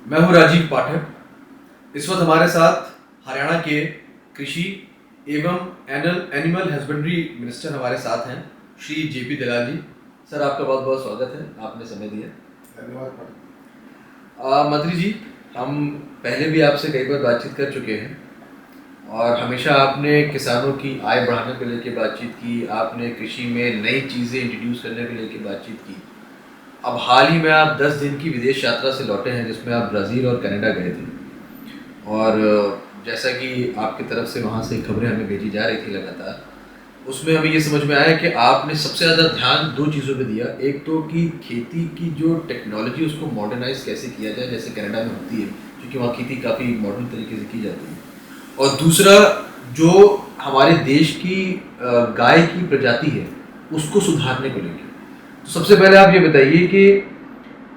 मैं हूं राजीव पाठक। इस वक्त हमारे साथ हरियाणा के कृषि एवं एनिमल हस्बेंड्री मिनिस्टर हमारे साथ हैं, श्री जेपी दलाल जी। सर, आपका बहुत बहुत स्वागत है, आपने समय दिया। धन्यवाद। मंत्री जी, हम पहले भी आपसे कई बार बातचीत कर चुके हैं और हमेशा आपने किसानों की आय बढ़ाने को लेकर बातचीत की, आपने कृषि में नई चीज़ें इंट्रोड्यूस करने को लेकर बातचीत की। अब हाल ही में आप 10 दिन की विदेश यात्रा से लौटे हैं, जिसमें आप ब्राज़ील और कनाडा गए थे। और जैसा कि आपकी तरफ से वहाँ से खबरें हमें भेजी जा रही थी लगातार, उसमें हमें ये समझ में आया कि आपने सबसे ज़्यादा ध्यान दो चीज़ों पे दिया। एक तो कि खेती की जो टेक्नोलॉजी उसको मॉडर्नाइज कैसे किया जाए, जैसे कनाडा में होती है, क्योंकि वहाँ खेती काफ़ी मॉडर्न तरीके से की जाती है। और दूसरा, जो हमारे देश की गाय की प्रजाति है उसको सुधारने को लेकर। तो सबसे पहले आप ये बताइए कि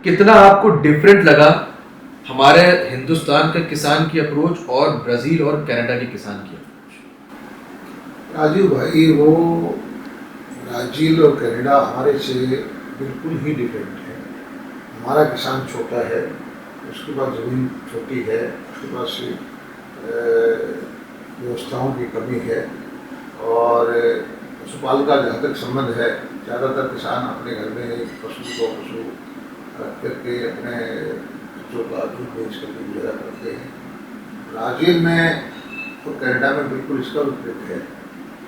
कितना आपको डिफरेंट लगा हमारे हिंदुस्तान के किसान की अप्रोच और ब्राज़ील और कनाडा के किसान की अप्रोच। राजीव भाई, वो ब्राज़ील और कनाडा हमारे से बिल्कुल ही डिफरेंट है। हमारा किसान छोटा है, उसके पास ज़मीन छोटी है, उसके पास व्यवस्थाओं की कमी है। और पशुपालन का जहाँ तक संबंध है, ज़्यादातर किसान अपने घर में पशु रख करके अपने बच्चों का दूध बेच करके गुजारा करते हैं। ब्राज़ील में तो कनाडा में बिल्कुल इसका विपरीत है।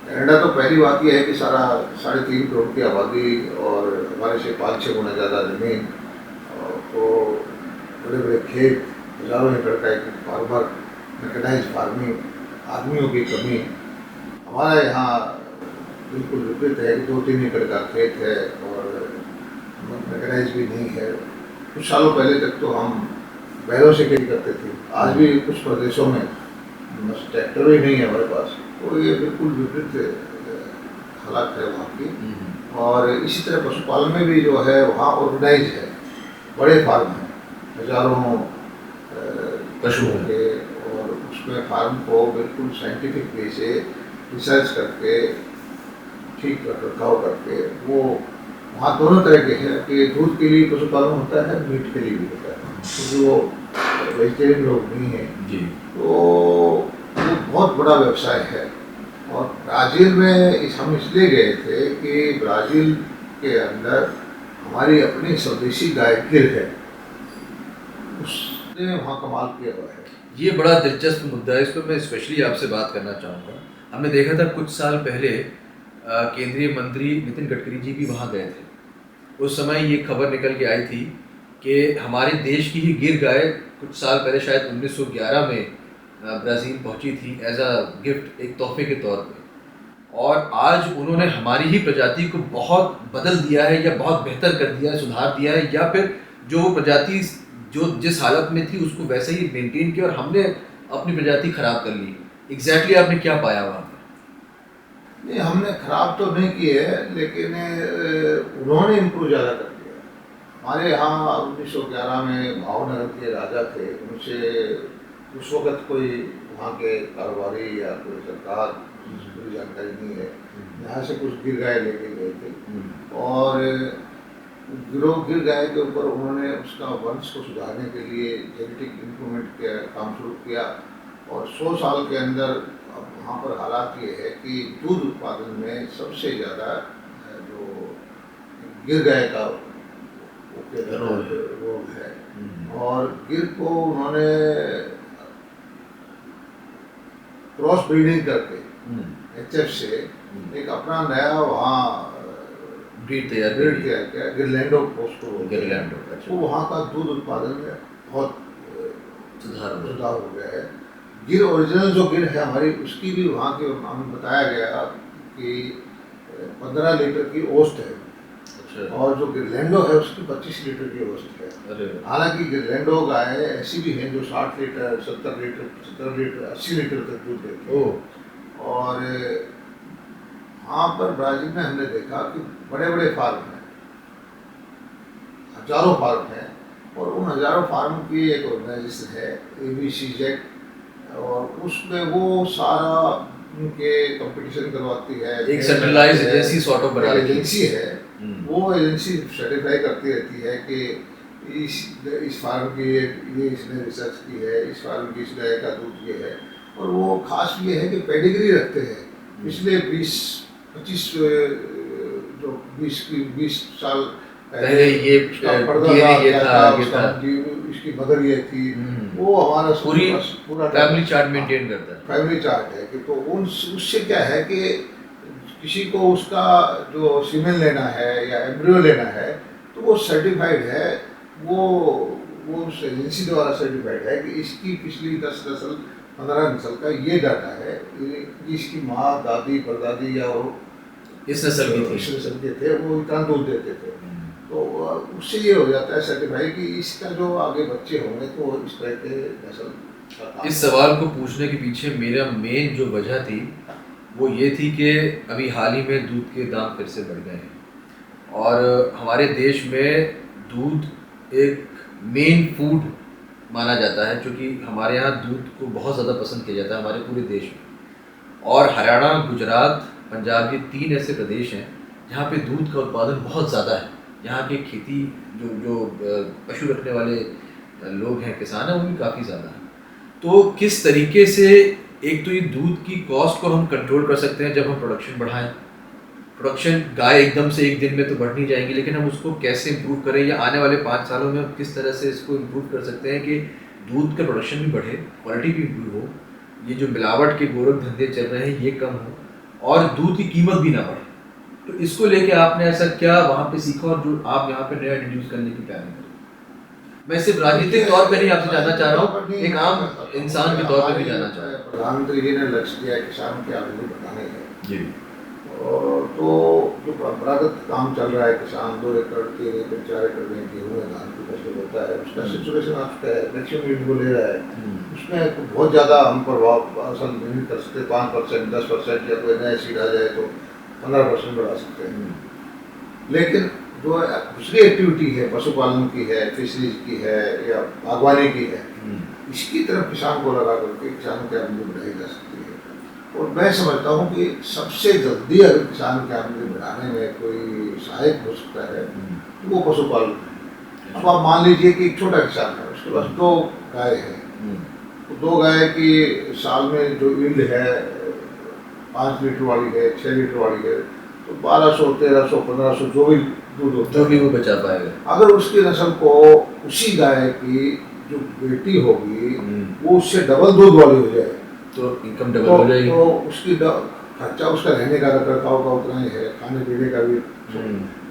कनाडा तो पहली बात यह है कि सारा 3.5 करोड़ की आबादी और हमारे से 5-6 गुना ज़्यादा ज़मीन, तो बड़े बड़े खेत, हज़ारों एकड़ का एक फार्मर, मैकेनाइज फार्मिंग, आदमियों की कमी। हमारा यहाँ बिल्कुल विपरीत है कि 2-3 एकड़ का खेत है और मैकेनाइज भी नहीं है। कुछ सालों पहले तक तो हम बैलों से खेती करते थे, आज भी कुछ प्रदेशों में बस ट्रैक्टर ही नहीं है हमारे पास। तो ये बिल्कुल विपरीत हालात है वहाँ की। और इसी तरह पशुपालन में भी जो है वहाँ ऑर्गेनाइज है, बड़े फार्म हैं, हजारों पशुओं के, और उसमें फार्म को बिल्कुल साइंटिफिक वे से रिसर्च करके ठीक रखरखाव करके, वो वहाँ दोनों तरह के हैं कि दूध के लिए पशुपालन होता है, मीट के लिए भी होता है, क्योंकि वो वेजिटेरियन लोग नहीं हैं जी। तो वो बहुत बड़ा व्यवसाय है। और ब्राज़ील में हम इसलिए गए थे कि ब्राज़ील के अंदर हमारी अपनी स्वदेशी गाय गिर है, उसने वहाँ कमाल किया हुआ है। ये बड़ा दिलचस्प मुद्दा है, इस पर मैं स्पेशली आपसे बात करना चाहूँगा। हमने देखा था कुछ साल पहले केंद्रीय मंत्री नितिन गडकरी जी भी वहाँ गए थे। उस समय ये खबर निकल के आई थी कि हमारे देश की ही गिर गाय कुछ साल पहले, शायद 1911 में ब्राज़ील पहुंची थी एज अ गिफ्ट, एक तोहफे के तौर पे। और आज उन्होंने हमारी ही प्रजाति को बहुत बदल दिया है, या बहुत बेहतर कर दिया है, सुधार दिया है, या फिर जो वो प्रजाति जो जिस हालत में थी उसको वैसे ही मेंटेन किया और हमने अपनी प्रजाति खराब कर ली। एग्जैक्टली आपने क्या पाया वहाँ पर? नहीं, हमने खराब तो नहीं की है, लेकिन उन्होंने इम्प्रूव ज़्यादा कर दिया। हमारे यहाँ 1911 में भावनगर के राजा थे, उनसे उस वक़्त कोई वहाँ के कारोबारी या कोई सरकार पूरी जानकारी नहीं है, यहाँ से कुछ गिर गाय लेके गए थे। और गिर गाय के ऊपर उन्होंने उसका वंश को सुधारने के लिए जेनेटिक इम्प्रूवमेंट का काम शुरू किया। और 100 साल के अंदर अब वहाँ पर हालात ये है कि दूध उत्पादन में सबसे ज़्यादा जो गिर गाय का रोग है। और गिर को उन्होंने क्रॉस ब्रीडिंग करके HF से एक अपना नया वहाँ ब्रीड तैयार किया, गिरलैंडो पोस्टो, तो वहाँ का दूध उत्पादन में बहुत सुधार हो गया है। गिर ओरिजिनल जो गिर है हमारी, उसकी भी वहाँ के हमें बताया गया कि 15 लीटर की औसत है। अच्छा। और जो गिरलैंडो है उसकी 25 लीटर की औसत है। हालांकि गिरलैंडो गाय ऐसी भी हैं जो 60 लीटर, 70 लीटर, 75 लीटर, 80 लीटर तक दूध देती है। और वहाँ पर ब्राज़ील में हमने देखा कि बड़े बड़े फार्म हैं, हजारों फार्म हैं, और उन हजारों फार्म की एक ऑर्गेनाइजेशन है ABCZ, और उसमें वो सारा उनके कंपटीशन करवाती है। एक सेंट्रलाइज्ड एजेंसी सॉर्ट ऑफ बना एजेंसी है, वो एजेंसी सर्टिफाई करती रहती है कि इस फार्म की ये इसने रिसर्च की है, इस फार्म की इस गाय का दूध ये है। और वो खास ये है कि पेडिग्री रखते हैं पिछले 20-25 जो 20 साल पहले ये उसका परदादा DNA ये क्या था, था, ये उसका था। इसकी मदर ये थी, वो हमारा पूरी पूरा फैमिली चार्ट मेंटेन करता है। फैमिली चार्ट है कि तो उससे क्या है कि किसी को उसका जो सीमेन लेना है या एम्ब्रियो लेना है तो वो सर्टिफाइड है, वो उस एजेंसी द्वारा सर्टिफाइड है कि इसकी पिछली 10 नस्ल 15 नस्ल का ये डाटा है, इसकी माँ दादी परदादी या वो इस नस्ल की थी। इस नस्ल के थे, वो इतना दूध देते थे। तो उससे ये हो जाता है सर्टिफाई कि इसका जो आगे बच्चे होंगे तो इस तरह के नस्ल का काम। इस सवाल को पूछने के पीछे मेरा मेन जो वजह थी वो ये थी कि अभी हाल ही में दूध के दाम फिर से बढ़ गए हैं और हमारे देश में दूध एक मेन फूड माना जाता है, क्योंकि हमारे यहाँ दूध को बहुत ज़्यादा पसंद किया जाता है हमारे पूरे देश में। और हरियाणा, गुजरात, पंजाब, ये 3 ऐसे प्रदेश हैं जहाँ पे दूध का उत्पादन बहुत ज़्यादा है। यहाँ की खेती जो पशु रखने वाले लोग हैं, किसान हैं, वो भी काफ़ी ज़्यादा है। तो किस तरीके से एक तो ये दूध की कॉस्ट को हम कंट्रोल कर सकते हैं जब हम प्रोडक्शन बढ़ाएं। प्रोडक्शन गाय एकदम से एक दिन में तो बढ़ नहीं जाएंगी, लेकिन हम उसको कैसे इम्प्रूव करें या आने वाले 5 सालों में हम किस तरह से इसको इम्प्रूव कर सकते हैं कि दूध का प्रोडक्शन भी बढ़े, क्वालिटी भी इम्प्रूव हो, ये जो मिलावट के गोरख धंधे चल रहे हैं ये कम हो और दूध की कीमत भी ना बढ़े। तो इसको लेके आपने ऐसा क्या वहाँ पे सीखा और जो आप यहाँ पे नया इंट्रोड्यूस करने की प्लानिंग करें? मैं सिर्फ राजनीतिक तौर पे नहीं आपसे जानना चाह रहा हूँ, एक आम इंसान के तौर पे भी जानना चाह रहा हूँ। प्रधानमंत्री जी ने लक्ष्य दिया है किसानों की आमदनी बढ़ाने है जी। और तो जो परंपरागत काम चल रहा है, किसान 2 एकड़ 3 एकड़ 4 एकड़ में गेहूँ में धान की फसल होता है, उसका सिचुएशन आपका है मैक्सिमम यूज को ले रहा है, उसमें तो बहुत ज़्यादा हम प्रभाव असल नहीं कर सकते। 5% 10% या कोई नया सीड आ जाए तो 15% बढ़ा सकते हैं। लेकिन जो दूसरी एक्टिविटी है, पशुपालन की है, फिशरीज की है या बागवानी की है, इसकी तरफ किसान को लगा करके किसानों की आमदनी बढ़ाई जा सकती है। और मैं समझता हूँ कि सबसे जल्दी अगर किसान की आमदनी बढ़ाने में कोई सहायक हो सकता है तो वो पशुपालन है। अब आप मान लीजिए कि एक छोटा किसान है, उसके पास 2 गाय हैं, तो 2 गाय की साल में जो ईल्ड है 5 लीटर वाली है, 6 लीटर वाली है, तो 1200 1300 1500 जो भी दूध होता जो है भी वो बचा पाएगा। अगर उसकी नस्ल को उसी गाय की जो बेटी होगी वो उससे डबल दूध वाली हो जाए तो इनकम डबल हो जाएगी। तो उसकी खर्चा उसका रहने का रखरखाव का उतना ही है, खाने पीने का भी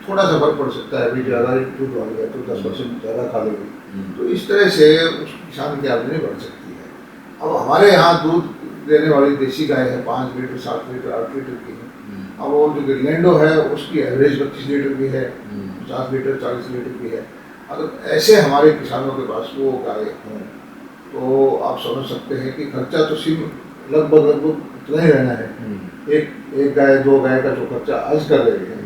थोड़ा सा फर्क पड़ सकता है। अभी ज़्यादा दूध वाली है तो 10% ज़्यादा खा लेगी, तो इस तरह से उस किसान की आमदनी बढ़ सकती है। अब हमारे यहाँ दूध देने वाली देसी गाय है 5 लीटर 7 लीटर 8 लीटर की है। अब वो जो गिरलैंडो है उसकी एवरेज 32 लीटर की है, 50 लीटर 40 लीटर की है। अगर ऐसे हमारे किसानों के पास वो गाय हों तो आप समझ सकते हैं कि खर्चा तो सिर्फ लगभग उतना ही रहना है। एक गाय 2 गाय का जो खर्चा आज कर रहे हैं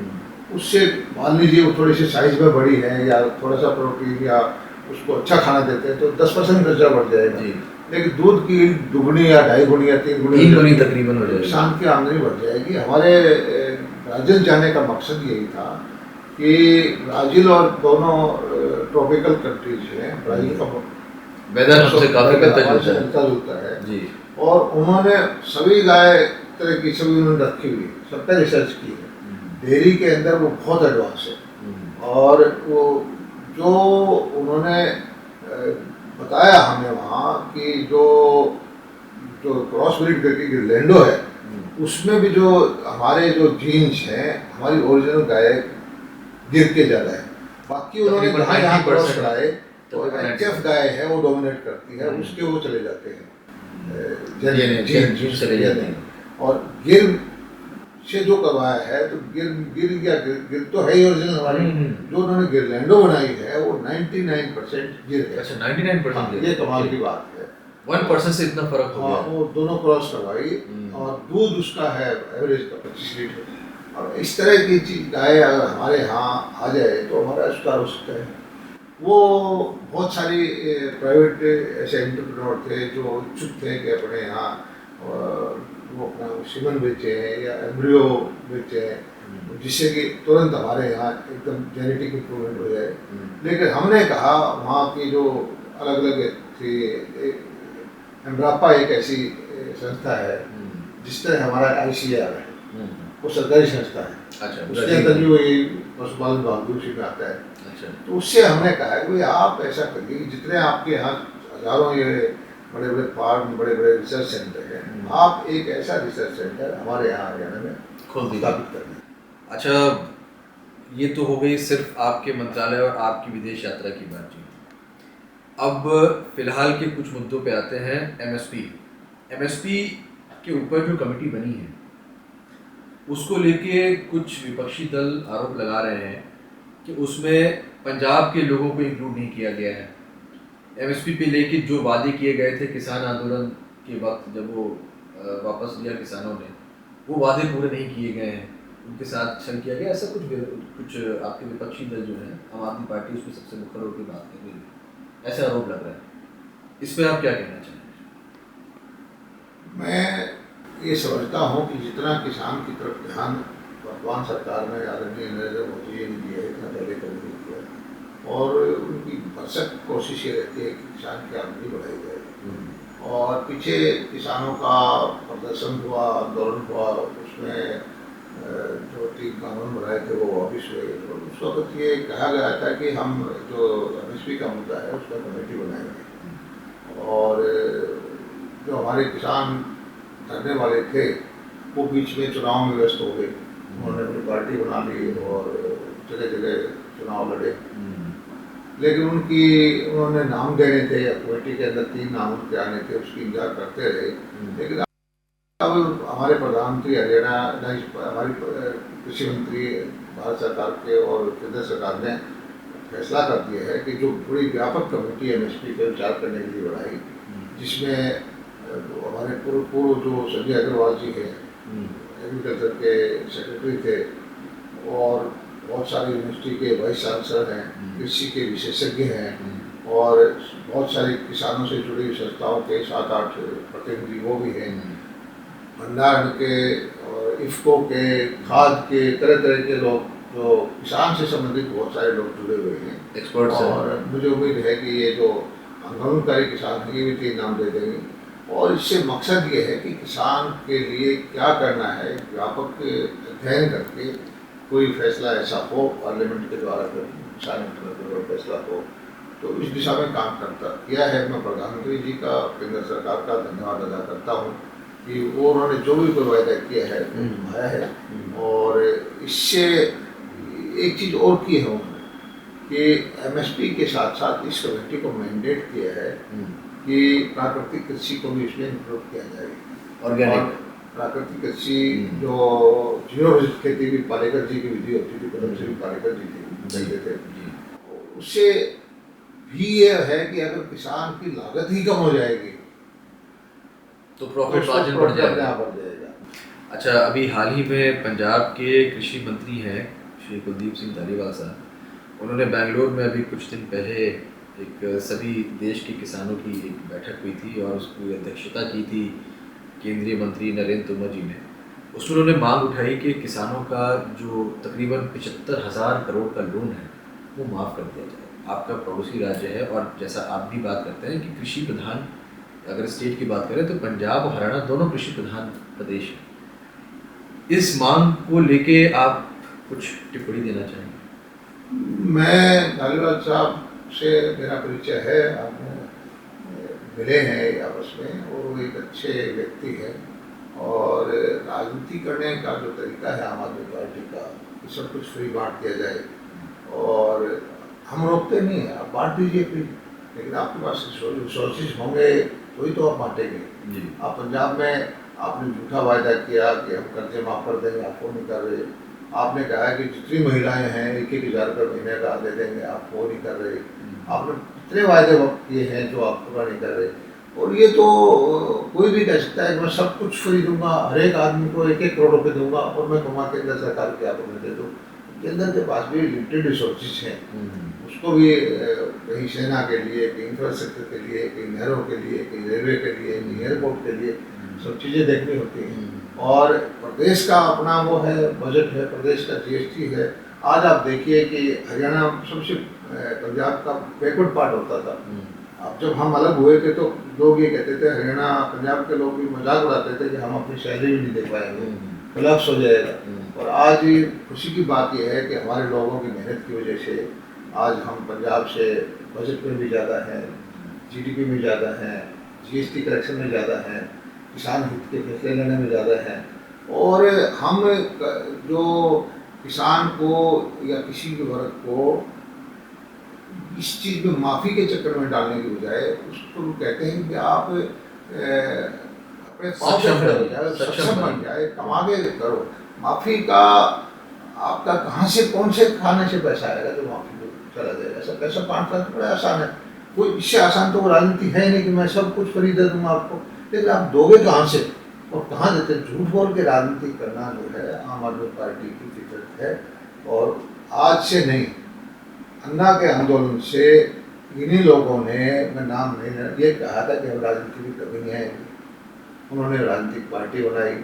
उससे मान लीजिए वो थोड़ी सी साइज में बड़ी है या थोड़ा सा प्रोटीन या उसको अच्छा खाना देते हैं तो 10% खर्चा बढ़ जाएगा। लेकिन दूध की दुगनी या 2.5 गुनी या 3 गुनी तकरीबन हो जाएगी, किसान की आमदनी बढ़ जाएगी। हमारे ब्राज़ील जाने का मकसद यही था कि ब्राज़ील और दोनों ट्रॉपिकल कंट्रीज हैं, ब्राज़ील का वेदर हमसे काफ़ी मिलता जुलता है जी। और उन्होंने सभी गाय तरह की सभी उन्होंने रखी हुई, सब पर रिसर्च की है। डेयरी के अंदर वो बहुत एडवांस है और वो जो उन्होंने बताया हमें वहाँ कि जो क्रॉस ब्रीड करके गिरलैंडो है उसमें भी जो हमारे जो जीन्स हैं हमारी ओरिजिनल गाय गिर के ज़्यादा है। बाकी उन्होंने जहाँ यहाँ क्रॉस कराए तो एचएफ गाय है वो डोमिनेट करती है, उसके वो चले जाते हैं जीन चले जाते हैं। और गिर से जो करवाया है तो गिर तो है ही ओरिजिनल हमारी, जो उन्होंने गिरलैंडो बनाई है वो 99% गिर है। अच्छा 99% ये कमाल की बात है, 1% से इतना फर्क हो गया। वो दोनों क्रॉस करवाई और दूध उसका है एवरेज का 25 लीटर। और इस तरह की चीज गाय अगर हमारे यहाँ आ जाए तो हमारा सुधार हो सकता है। वो बहुत सारी प्राइवेट ऐसे एंटरप्रेन्योर थे जो इच्छुक थे कि अपने यहाँ वो अपना सीमन बेचे हैं या एम्ब्रियो बेचे हैं जिससे कि तुरंत हमारे यहाँ एकदम जेनेटिक इम्प्रूवमेंट हो जाए। लेकिन हमने कहा वहाँ की जो अलग अलग थी, एम्ब्रापा एक ऐसी संस्था है जिस तरह हमारा ICAR है, वो सरकारी संस्था है। अच्छा, उसके अंदर भी वही पशुपालन विभाग भी उसी में आता है। अच्छा, तो उससे हमने कहा कि भाई आप ऐसा करिए कि जितने आपके यहाँ हज़ारों ये बड़े बड़े फार्म, बड़े बड़े रिसर्च सेंटर हैं, आप एक ऐसा रिसर्च सेंटर हमारे यहाँ हरियाणा में खोल स्थापित कर दें। अच्छा, ये तो हो गई सिर्फ आपके मंत्रालय और आपकी विदेश यात्रा की बातचीत। अब फिलहाल के कुछ मुद्दों पे आते हैं। MSP के ऊपर जो कमेटी बनी है उसको लेके कुछ विपक्षी दल आरोप लगा रहे हैं कि उसमें पंजाब के लोगों को इंक्लूड नहीं किया गया है। MSP पे लेके जो वादे किए गए थे किसान आंदोलन के वक्त, जब वो वापस लिया किसानों ने, वो वादे पूरे नहीं किए गए हैं, उनके साथ छल किया गया। ऐसा कुछ आपके विपक्षी दल जो है, आम आदमी पार्टी, उसमें सबसे मुखर होकर बात कर रही है, ऐसा आरोप लग रहा है। इस पर आप क्या कहना चाहेंगे? मैं ये समझता हूँ कि जितना किसान की तरफ ध्यान वर्तमान सरकार में आदरणीय नरेंद्र मोदी जी ने दिया है, इतना पहले कभी नहीं किया, और उनकी भरसक कोशिश ये रहती है कि किसान की आमदनी बढ़ाई जाए। और पीछे किसानों का प्रदर्शन हुआ, आंदोलन हुआ, उसमें जो 3 कानून बनाए थे वो वापिस हुए, और उस वक्त ये कहा गया था कि हम जो MSP का मुद्दा है उसका कमेटी बनाएंगे। और जो हमारे किसान धरने वाले थे वो बीच में चुनाव में व्यस्त हो गए, उन्होंने अपनी पार्टी बना ली और जगह जगह चुनाव लड़े। लेकिन उन्होंने नाम देने थे, कमेटी के अंदर 3 नाम उनके आने थे, उसकी इंतजार करते रहे। लेकिन अब हमारे प्रधानमंत्री हरियाणा, हमारी कृषि मंत्री भारत सरकार के और केंद्र सरकार ने फैसला कर दिया है कि जो बड़ी व्यापक कमेटी MSP पे विचार करने के लिए बनाई, जिसमें हमारे पूर्व जो संजय अग्रवाल जी हैं, एग्रीकल्चर के सेक्रेटरी थे, और बहुत सारे यूनिवर्सिटी के वाइस चांसलर हैं, कृषि के विशेषज्ञ हैं, और बहुत सारे किसानों से जुड़ी संस्थाओं के 7-8 प्रतिनिधि वो भी हैं, भंडारण के और IFFCO के, खाद के, तरह तरह के लोग, जो किसान से संबंधित बहुत सारे लोग जुड़े हुए हैं, एक्सपर्ट्स। और मुझे उम्मीद है कि ये जो आंदोलनकारी किसान हैं ये भी 3 नाम दे देंगे। और इससे मकसद ये है कि किसान के लिए क्या करना है, व्यापक अध्ययन करके कोई फैसला ऐसा हो पार्लियामेंट के द्वारा, किसान फैसला हो, तो इस दिशा में काम किया है। मैं प्रधानमंत्री जी का, केंद्र सरकार का धन्यवाद अदा करता हूँ कि वो उन्होंने जो भी कोई वायदा किया है वो निभाया है। और इससे एक चीज़ और की है उन्होंने कि MSP के साथ साथ इस कमेटी को मैंडेट किया है कि प्राकृतिक कृषि को भी इसमें इंक्लूड किया जाए। ऑर्गेनिक प्राकृतिक कृषि, जो 0 बजट खेती भी पालेकर जी की विधि होती थी, कदम से भी पालेकर जी थी थे, उससे भी ये है कि अगर किसान की लागत ही कम हो जाएगी तो प्रॉफिट मार्जिन बढ़ जाएगा। अच्छा, अभी हाल ही में पंजाब के कृषि मंत्री हैं श्री कुलदीप सिंह धालीवाल साहब, उन्होंने बेंगलोर में अभी कुछ दिन पहले एक सभी देश के किसानों की एक बैठक हुई थी और उसकी अध्यक्षता की थी केंद्रीय मंत्री नरेंद्र तोमर जी ने। उसमें उन्होंने मांग उठाई कि किसानों का जो तकरीबन 75,000 करोड़ का लोन है वो माफ़ कर दिया जाए। आपका पड़ोसी राज्य है, और जैसा आप भी बात करते हैं कि कृषि प्रधान, अगर स्टेट की बात करें तो पंजाब और हरियाणा दोनों कृषि प्रधान प्रदेश हैं। इस मांग को लेके आप कुछ टिप्पणी देना चाहेंगे? मैं धालीवाल साहब से मेरा परिचय है, आपने मिले हैं आपस में, वो एक अच्छे व्यक्ति हैं, और राजनीति करने का जो तरीका है आम आदमी पार्टी का, सब कुछ फ्री बांट दिया जाए, और हम रोकते नहीं हैं, आप बांट दीजिए फ्री, लेकिन आपके पास रिसोर्सेज होंगे तो ही तो आप बांटेंगे। आप पंजाब में आपने झूठा वायदा किया कि हम कर्जे माफ़ कर देंगे, आप वो नहीं कर रहे। आपने कहा कि जितनी महिलाएं हैं 1-1 हज़ार रुपये महीने का दे देंगे, आप वो नहीं कर रहे। आपने इतने वायदे किए हैं जो आप पूरा नहीं कर रहे। और ये तो कोई भी कह सकता है कि मैं सब कुछ फ्री दूंगा, हर एक आदमी को 1-1 करोड़ रुपये दूंगा और मैं कमा केंद्र सरकार के आपको दे दूँ, केंद्र के पास भी लिमिटेड रिसोर्सेज हैं, उसको भी कहीं सेना के लिए, कहीं इंफ्रास्ट्रक्चर के लिए, कहीं नहरों के लिए, कहीं रेलवे के लिए, कहीं एयरपोर्ट के लिए सब चीज़ें देखनी होती हैं। और प्रदेश का अपना वो है, बजट है, प्रदेश का जीएसटी है। आज आप देखिए कि हरियाणा सबसे पंजाब का बैकवर्ड पार्ट होता था। अब जब हम अलग हुए थे तो लोग ये कहते थे, हरियाणा पंजाब के लोग भी मजाक उड़ाते थे कि हम अपनी सैलरी भी नहीं दे पाएंगे, कोलैप्स हो जाएगा। और आज खुशी की बात यह है कि हमारे लोगों की मेहनत की वजह से आज हम पंजाब से बजट में भी ज़्यादा हैं, जीडीपी में ज़्यादा हैं, जीएसटी कलेक्शन में ज़्यादा हैं, किसान हित के फैसले लेने में ज़्यादा हैं। और हम जो किसान को या किसी भी वर्ग को इस चीज़ में माफ़ी के चक्कर में डालने की बजाय उसको कहते हैं कि आप अपने पाँव पे खड़े हो जाए, सक्षम बन जाए, कमा के करो। माफ़ी का आपका कहाँ से, कौन से खाने से पैसा आएगा जो माफ़ी को चला जाएगा? ऐसा पैसा 5 लाख बड़ा आसान है, कोई इससे आसान तो राजनीति है नहीं कि मैं सब कुछ खरीद दूँगा आपको। लेकिन आप दोगे कहाँ से और कहाँ देते? झूठ बोल के राजनीति करना जो है आम आदमी पार्टी की फितरत है। और आज से नहीं, अन्ना के आंदोलन से इन्हीं लोगों ने, मैं नाम नहीं, ये कहा था कि हम राजनीति में कभी नहीं आएंगे। उन्होंने राजनीतिक पार्टी बनाई।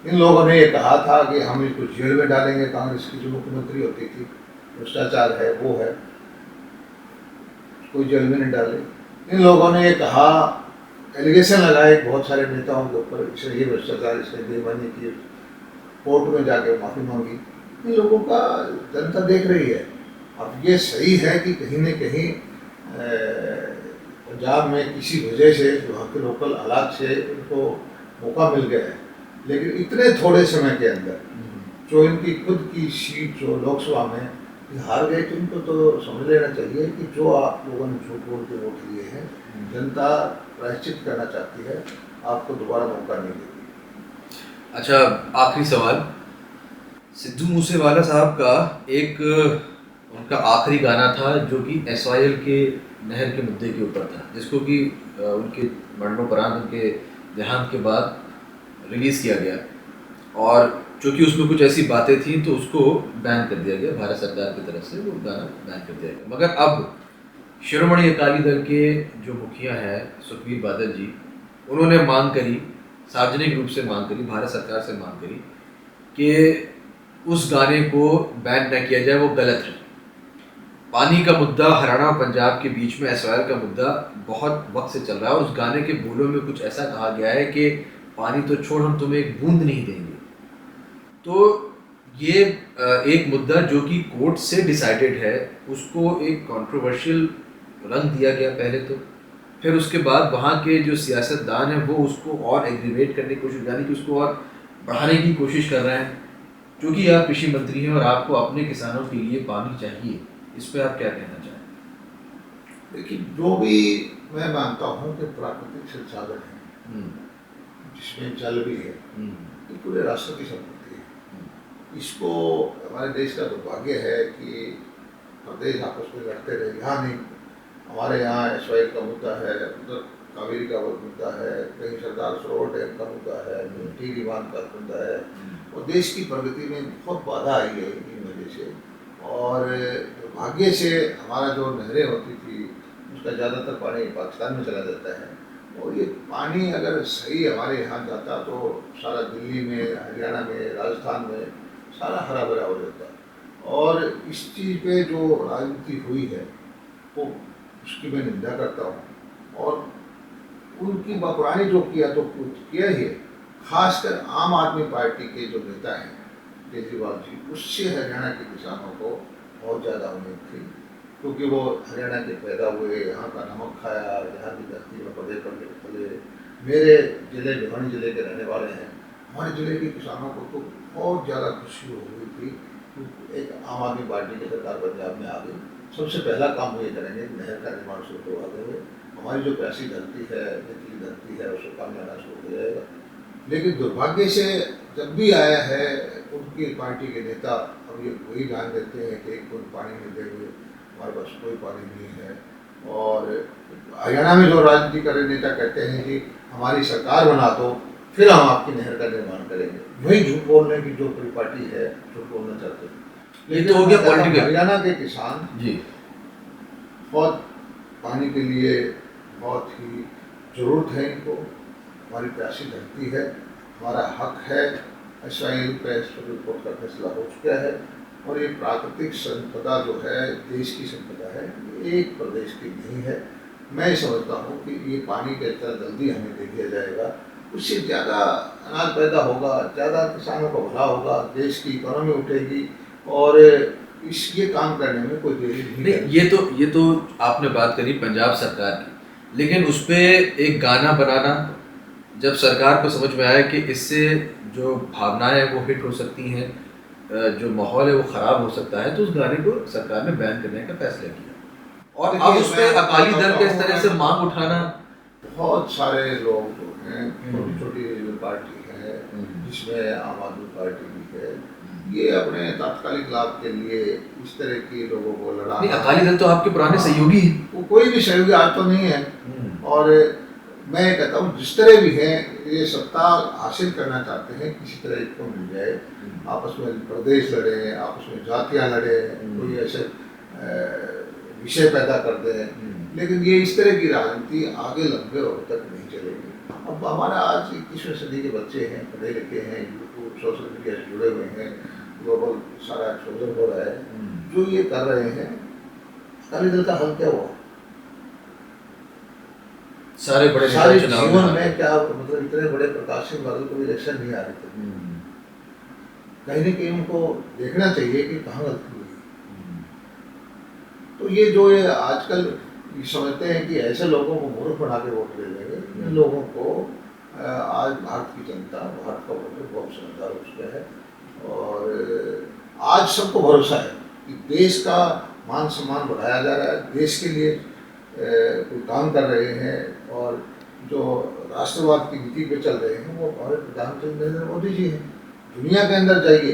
इन लोगों ने ये कहा था कि हम इसको जेल में डालेंगे, कांग्रेस की जो मुख्यमंत्री होती थी, भ्रष्टाचार है वो है, कोई जेल में नहीं डाले। इन लोगों ने ये कहा, एलिगेशन लगाए बहुत सारे नेताओं के ऊपर, इसने ये भ्रष्टाचार, इसने बेईमानी की, कोर्ट में जाके माफ़ी मांगी। इन लोगों का जनता देख रही है। अब ये सही है कि कहीं न कहीं पंजाब में किसी वजह से वहाँ के लोकल हालात से उनको मौका मिल गया है, लेकिन इतने थोड़े समय के अंदर जो इनकी खुद की सीट जो लोकसभा में हार गए, तो इनको तो समझ लेना चाहिए कि जो आप लोगों ने झूठ बोल के वोट लिए हैं, जनता प्रायश्चित करना चाहती है, आपको दोबारा मौका नहीं देगी। अच्छा, आखिरी सवाल, सिद्धू मूसेवाला साहब का एक उनका आखिरी गाना था जो कि SYL के नहर के मुद्दे के ऊपर था, जिसको कि उनके मरणोपरांत, उनके देहांत के बाद रिलीज़ किया गया, और चूँकि उसमें कुछ ऐसी बातें थी तो उसको बैन कर दिया गया भारत सरकार की तरफ से, वो गाना बैन कर दिया गया। मगर अब शिरोमणि अकाली दल के जो मुखिया हैं सुखबीर बादल जी, उन्होंने मांग करी, सार्वजनिक रूप से मांग करी, भारत सरकार से मांग करी कि उस गाने को बैन न किया जाए, वो गलत है। पानी का मुद्दा हरियाणा और पंजाब के बीच में SYL का मुद्दा बहुत वक्त से चल रहा है, और उस गाने के बोलों में कुछ ऐसा कहा गया है कि पानी तो छोड़, हम तुम्हें एक बूंद नहीं देंगे। तो ये एक मुद्दा जो कि कोर्ट से डिसाइडेड है, उसको एक कंट्रोवर्शियल रंग दिया गया पहले तो, फिर उसके बाद वहाँ के जो सियासतदान हैं वो उसको और एग्रीवेट करने की कोशिश, यानी कि उसको और बढ़ाने की कोशिश कर रहे हैं। क्योंकि आप कृषि मंत्री हैं और आपको अपने किसानों के लिए पानी चाहिए, इस पर आप क्या कहना चाहें? देखिए, जो भी मैं मानता हूँ कि प्राकृतिक संसाधन है, जिसमें जल भी है, ये पूरे राष्ट्र की संपत्ति है। इसको, हमारे देश का दुर्भाग्य है कि प्रदेश आपस में लड़ते रहे। यहाँ नहीं, हमारे यहाँ SYL का मुद्दा है, उधर कावेरी का मुद्दा है, कहीं सरदार सरोवर डैम का मुद्दा है, टीरी बांध का मुद्दा है, और देश की प्रगति में बहुत बाधा आई है इन वजह से। और दुर्भाग्य से हमारा जो नहरें होती थी उसका ज़्यादातर पानी पाकिस्तान में चला जाता है, और ये पानी अगर सही हमारे यहाँ जाता तो सारा दिल्ली में, हरियाणा में, राजस्थान में सारा हरा भरा हो जाता। और इस चीज़ पे जो राजनीति हुई है वो, उसकी मैं निंदा करता हूँ। और उनकी पुरानी जो किया तो कुछ किया ही है, खासकर आम आदमी पार्टी के जो नेता हैं केजरीवाल जी, उससे हरियाणा के किसानों को बहुत ज़्यादा उम्मीद थी, क्योंकि वो हरियाणा के पैदा हुए, यहाँ का नमक खाया, यहाँ की धरती में पले पले। मेरे ज़िले भिवानी ज़िले के रहने वाले हैं, हमारे ज़िले के किसानों को तो बहुत ज़्यादा खुशी हो गई थी कि एक आम आदमी पार्टी की सरकार पंजाब में आ गई। सबसे पहला काम वो ये करेंगे कि नहर का निर्माण शुरू करवा देंगे, हमारी जो प्यासी धरती है, निचली धरती है, उसको काम लेना शुरू हो जाएगा। लेकिन दुर्भाग्य से जब भी आया है उनकी पार्टी के नेता अब ये वही ध्यान देते हैं कि एक बूंद पानी नहीं देंगे, हमारे पास कोई पानी नहीं है। और हरियाणा में जो राजनीति कर रहे नेता कहते हैं कि हमारी सरकार बना दो, फिर हम आपकी नहर का निर्माण करेंगे। वही झूठ बोलने की जो पूरी पार्टी है, झूठ बोलना चाहते हैं। ये तो हो गया मैं कहता हूं, पॉलिटिकल। हरियाणा के किसान जी। बहुत पानी के लिए बहुत ही ज़रूरत है इनको, हमारी प्यासी धरती है, हमारा हक है। SYL पे सुप्रीम कोर्ट का फैसला हो चुका है और ये प्राकृतिक संपदा जो है देश की संपदा है, एक प्रदेश की नहीं है। मैं समझता हूँ कि ये पानी का इतना जल्दी हमें दे दिया जाएगा, उससे ज़्यादा अनाज पैदा होगा, ज़्यादा किसानों का भला होगा, देश की इकोनॉमी उठेगी और ये काम करने में कोई देरी नहीं नहीं, है। ये तो आपने बात करी पंजाब सरकार की, लेकिन उस पे एक गाना बनाना, जब सरकार को समझ में आया कि इससे जो भावनाएं हैं वो हिट हो सकती हैं, जो माहौल है वो ख़राब हो सकता है, तो उस गाने को सरकार ने बैन करने का फैसला किया। और अब उस पे अकाली दल के इस तरह से मांग उठाना। बहुत सारे लोग जो हैं, छोटी हम्म। छोटी जो पार्टी है हम्म। जिसमें आम आदमी पार्टी भी है, ये अपने तात्कालिक लाभ के लिए इस तरह के लोगों को नहीं, लड़ाना। अकाली दल तो आपके पुराने सहयोगी हैं। वो कोई भी सहयोगी आज तो नहीं है। हम्म। और मैं कहता हूँ जिस तरह भी है ये सत्ता हासिल करना चाहते हैं, किसी तरह इनको मिल जाए, आपस में प्रदेश लड़े, आपस में जातियाँ लड़े, कोई ऐसे विषय पैदा कर दे, लेकिन ये इस तरह की राजनीति आगे लंबे और तक नहीं चलेगी। अब हमारा आज 21वीं सदी के बच्चे हैं, पढ़े लिखे हैं, यूट्यूब सोशल मीडिया से जुड़े हुए हैं, ग्लोबल सारा एक्सपोजर हो रहा है, जो ये कर रहे हैं, अकाली दल का हल क्या हुआ? सारे बड़े सारे नेता चुनाव जीवन में में क्या मतलब इतने बड़े प्रकाश सिंह बादल को इलेक्शन नहीं आ रहे थे। कहीं न कहीं उनको देखना चाहिए कि कहाँ गलती हुई। तो ये जो ये आजकल ये समझते हैं कि ऐसे लोगों को मूर्ख बना के वोट दे देंगे, इन लोगों को आज भारत की जनता, भारत का वोटर बहुत समझदार हो चुका है और आज सबको भरोसा है कि देश का मान सम्मान बढ़ाया जा रहा है, देश के लिए कोई काम कर रहे हैं और जो राष्ट्रवाद की नीति पे चल रहे हैं वो हमारे प्रधानमंत्री नरेंद्र मोदी जी हैं। दुनिया के अंदर जाइए,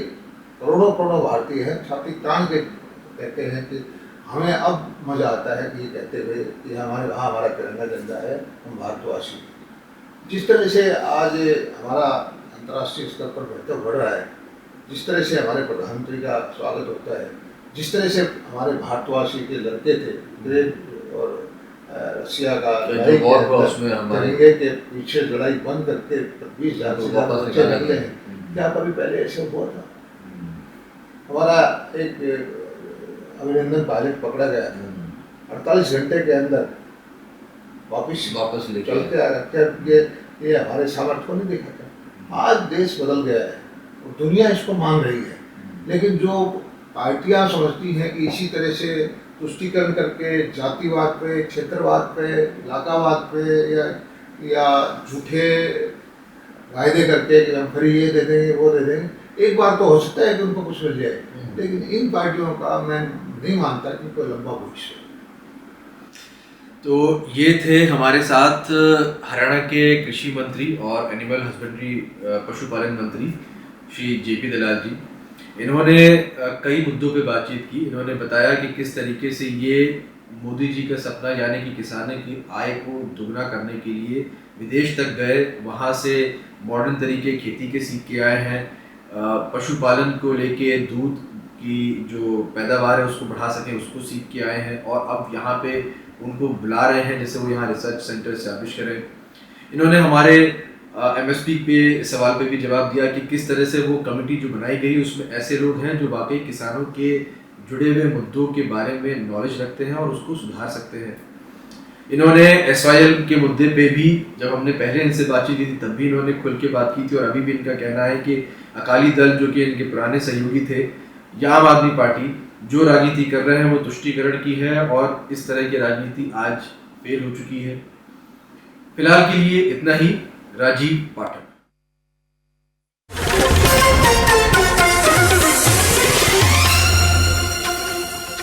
करोड़ों करोड़ों भारतीय हैं, छाती तान के कहते हैं कि हमें अब मज़ा आता है कि ये कहते हुए कि हमारा तिरंगा झंडा है, हम भारतवासी हैं। जिस तरह से आज हमारा अंतर्राष्ट्रीय स्तर पर महत्व बढ़ रहा है, जिस तरह से हमारे प्रधानमंत्री का स्वागत होता है, जिस तरह से हमारे भारतवासी के लड़के थे ग्रेट और रसिया का तिरंगे के पीछे लड़ाई बंद करके 20,000 से ज़्यादा बच्चे निकले हैं, क्या कभी पहले ऐसे हुआ था? हमारा एक अभिनंदन पायलट पकड़ा गया था, 48 घंटे के अंदर वापस चल के आया। क्या ये हमारे सामर्थ्य को नहीं देखा था? आज देश बदल गया है और दुनिया इसको मान रही है, लेकिन जो पार्टियां समझती हैं कि इसी तरह से तुष्टीकरण करके जातिवाद पे, क्षेत्रवाद पे, इलाकावाद पे या झूठे वायदे करके कि हम फ्री ये दे देंगे वो दे देंगे, एक बार तो हो सकता है कि उनको कुछ मिल जाए, लेकिन इन पार्टियों का मैं नहीं मानता कि कोई लंबा भविष्य है। तो ये थे हमारे साथ हरियाणा के कृषि मंत्री और एनिमल हस्बेंड्री पशुपालन मंत्री श्री JP दलाल जी। इन्होंने कई मुद्दों पे बातचीत की। इन्होंने बताया कि किस तरीके से ये मोदी जी का सपना यानी कि किसानों की आय को दुगना करने के लिए विदेश तक गए, वहाँ से मॉडर्न तरीके खेती के सीख के आए हैं, पशुपालन को लेके दूध की जो पैदावार है उसको बढ़ा सकें उसको सीख के आए हैं और अब यहाँ पे उनको बुला रहे हैं जैसे वो यहाँ रिसर्च सेंटर इस्टेब्लिश करें। इन्होंने हमारे MSP पे सवाल पे भी जवाब दिया कि किस तरह से वो कमेटी जो बनाई गई उसमें ऐसे लोग हैं जो वाकई किसानों के जुड़े हुए मुद्दों के बारे में नॉलेज रखते हैं और उसको सुधार सकते हैं। इन्होंने SYL के मुद्दे पे भी जब हमने पहले इनसे बातचीत की थी तब भी इन्होंने खुल के बात की थी और अभी भी इनका कहना है कि अकाली दल जो कि इनके पुराने सहयोगी थे या आम आदमी पार्टी जो राजनीति कर रहे हैं वो तुष्टीकरण की है और इस तरह की राजनीति आज फेल हो चुकी है। फिलहाल के लिए इतना ही। राजीव पाठक।